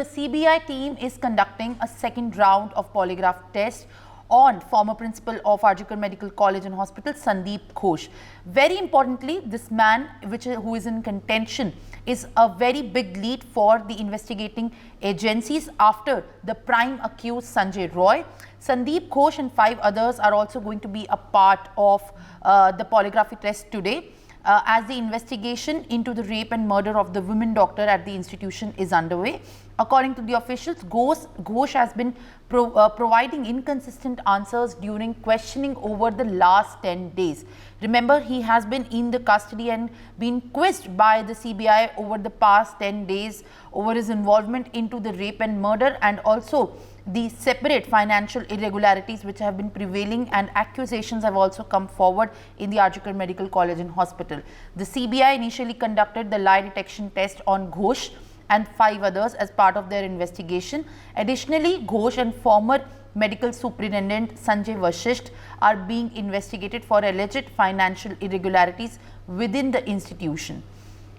the CBI team is conducting a second round of polygraph test on former principal of R G Kar Medical College and Hospital, Sandeep Ghosh. Very importantly, this man, who is in contention, is a very big lead for the investigating agencies after the prime accused Sanjay Roy. Sandeep Ghosh and 5 others are also going to be a part of the polygraphy test today. As the investigation into the rape and murder of the women doctor at the institution is underway. According to the officials, Ghosh has been providing inconsistent answers during questioning over the last 10 days. Remember, he has been in the custody and been quizzed by the CBI over the past 10 days over his involvement into the rape and murder, and also the separate financial irregularities which have been prevailing, and accusations have also come forward in the R G Kar Medical College and Hospital. The CBI initially conducted the lie detection test on Ghosh and 5 others as part of their investigation. Additionally, Ghosh and former medical superintendent Sanjay Vashisht are being investigated for alleged financial irregularities within the institution.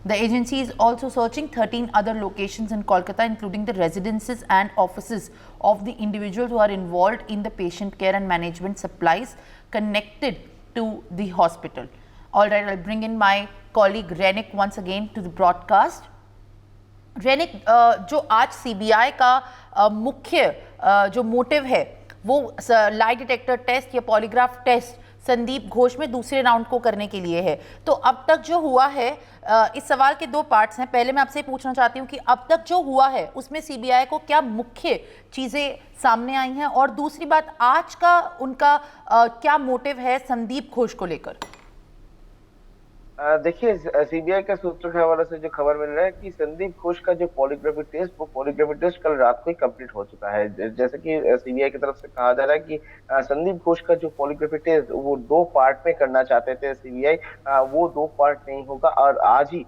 The agency is also searching 13 other locations in Kolkata, including the residences and offices of the individuals who are involved in the patient care and management supplies connected to the hospital. All right, I'll bring in my colleague Renik once again to the broadcast. रेनिक, जो आज CBI का मुख्य जो motive है वो lie detector test या polygraph test Sandeep Ghosh में दूसरे राउंड को करने के लिए है, तो अब तक जो हुआ है, इस सवाल के 2 पार्ट्स हैं। पहले मैं आपसे पूछना चाहती हूँ कि अब तक जो हुआ है उसमें सीबीआई को क्या मुख्य चीज़ें सामने आई हैं, और दूसरी बात, आज का उनका क्या मोटिव है संदीप घोष को लेकर। देखिए, सीबीआई के सूत्रों के हवाले से जो खबर मिल रहा है कि संदीप घोष का जो पॉलीग्राफी टेस्ट कल रात को ही कंप्लीट हो चुका है। जैसे कि सीबीआई की तरफ से कहा जा रहा है कि संदीप घोष का जो पॉलीग्राफी टेस्ट वो 2 पार्ट में करना चाहते थे सीबीआई, वो 2 पार्ट नहीं होगा और आज ही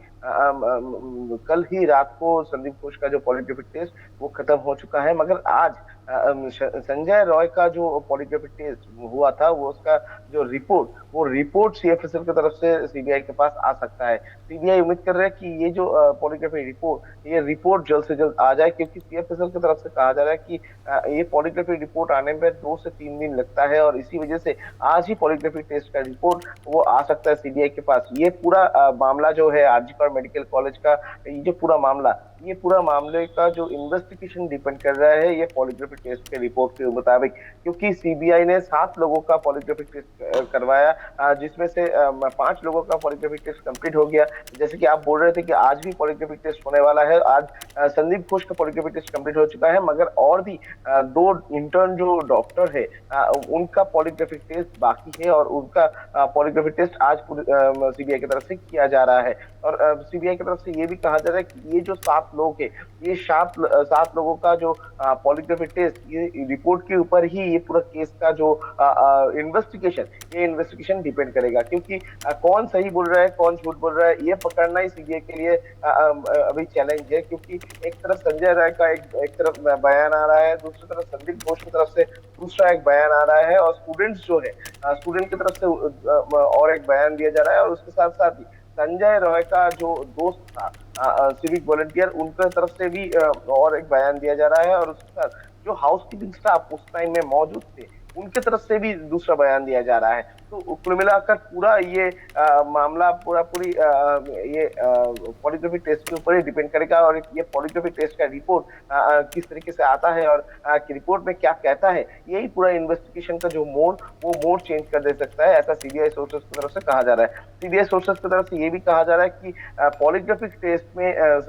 कल ही रात को संदीप घोष का जो पॉलीग्राफी टेस्ट वो खत्म हो चुका है। मगर आज संजय रॉय का जो पॉलीग्राफी टेस्ट हुआ था वो उसका जो रिपोर्ट सीएफएसएल की तरफ से सीबीआई के पास आ सकता है। सीबीआई उम्मीद कर रहा है कि ये जो पॉलीग्राफी रिपोर्ट जल्द से जल्द आ जाए, क्योंकि सीएफएसएल की तरफ से कहा जा रहा है कि ये पॉलीग्राफी रिपोर्ट आने में 2 से 3 दिन लगता है, और इसी वजह से आज ही पॉलीग्राफी टेस्ट का रिपोर्ट वो आ सकता है सीबीआई के पास। ये पूरा मामला जो है आरजी कर मेडिकल कॉलेज का, ये जो पूरा मामले का जो इन्वेस्टिगेशन डिपेंड कर रहा है ये पॉलीग्राफी टेस्ट के रिपोर्ट के मुताबिक, क्योंकि सीबीआई ने 7 लोगों का पॉलीग्राफी टेस्ट करवाया, जिसमें से 5 लोगों का पॉलीग्राफी टेस्ट कंप्लीट हो गया। जैसे कि आप बोल रहे थे कि आज भी पॉलीग्राफी टेस्ट होने वाला है। आज संदीप घोष का पॉलीग्राफी टेस्ट कंप्लीट हो चुका है, मगर और भी 2 इंटर्न जो डॉक्टर है उनका पॉलीग्राफी टेस्ट बाकी है, और उनका पॉलीग्राफी टेस्ट आज सीबीआई की तरफ से किया जा रहा है। और सीबीआई की तरफ से ये भी कहा जा रहा है कि ये जो 7 लोग है, ये 7 लोगों का जो पॉलीग्राफी टेस्ट, ये रिपोर्ट के ऊपर ही ये पूरा केस का जो इन्वेस्टिगेशन डिपेंड करेगा, क्योंकि कौन सही बोल रहा है कौन झूठ बोल रहा है ये पकड़ना ही सीबीआई के लिए अभी चैलेंज है। क्योंकि एक तरफ संजय राय का एक तरफ बयान आ रहा है, दूसरी तरफ संदीप घोष की तरफ से दूसरा एक बयान आ रहा है, और स्टूडेंट की तरफ से और एक बयान दिया जा रहा है, और उसके साथ साथ ही संजय रॉय का जो दोस्त था सिविक वॉलंटियर, उनकी तरफ से भी और एक बयान दिया जा रहा है, और उसके साथ जो हाउसकीपिंग स्टाफ उस टाइम में मौजूद थे उनके तरफ से भी दूसरा बयान दिया जा रहा है। तो कुल मिलाकर पूरा ये मामला पूरी ये पॉलीग्राफी टेस्ट के ऊपर ही डिपेंड करेगा, और ये पॉलीग्राफी टेस्ट का रिपोर्ट किस तरीके से आता है और रिपोर्ट में क्या कहता है, यही पूरा इन्वेस्टिगेशन का जो मोड चेंज कर दे सकता है, ऐसा सीबीआई सोर्सेस की तरफ से कहा जा रहा है। सीबीआई सोर्सेस की तरफ से ये भी कहा जा रहा है कि पॉलीग्राफी टेस्ट में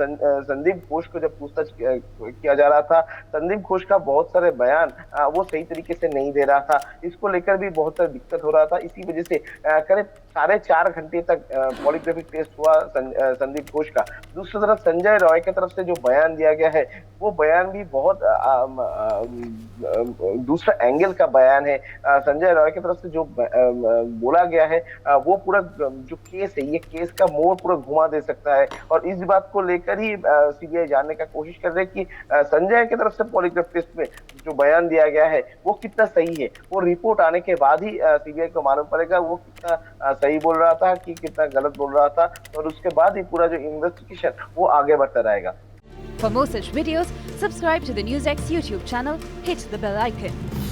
संदीप घोष को जब पूछताछ किया जा रहा था, संदीप घोष का बहुत सारे बयान वो सही तरीके से नहीं दे रहा था। इसको लेकर भी बहुत सारी दिक्कत हो रहा था। इसी वजह से करीब 4.5 घंटे तक पॉलीग्राफी टेस्ट हुआ संदीप घोष का। दूसरी तरफ संजय रॉय की तरफ से जो बयान दिया गया है वो बयान भी बहुत दूसरा एंगल का बयान है। संजय रॉय की तरफ से जो बोला गया है वो पूरा जो केस है, ये केस का मोड़ पूरा घुमा दे सकता है, और इस बात को लेकर ही सीबीआई जानने का कोशिश कर रही है कि संजय की तरफ से पॉलीग्राफ टेस्ट में जो बयान दिया गया है वो कितना सही है। वो रिपोर्ट आने के बाद ही सीबीआई को मालूम पड़ेगा वो कितना सही बोल रहा था कि कितना गलत बोल रहा था, और उसके बाद ही पूरा जो इन्वेस्टिगेशन वो आगे बढ़ता रहेगा। For more such videos, subscribe to the NewsX YouTube channel, hit the bell icon.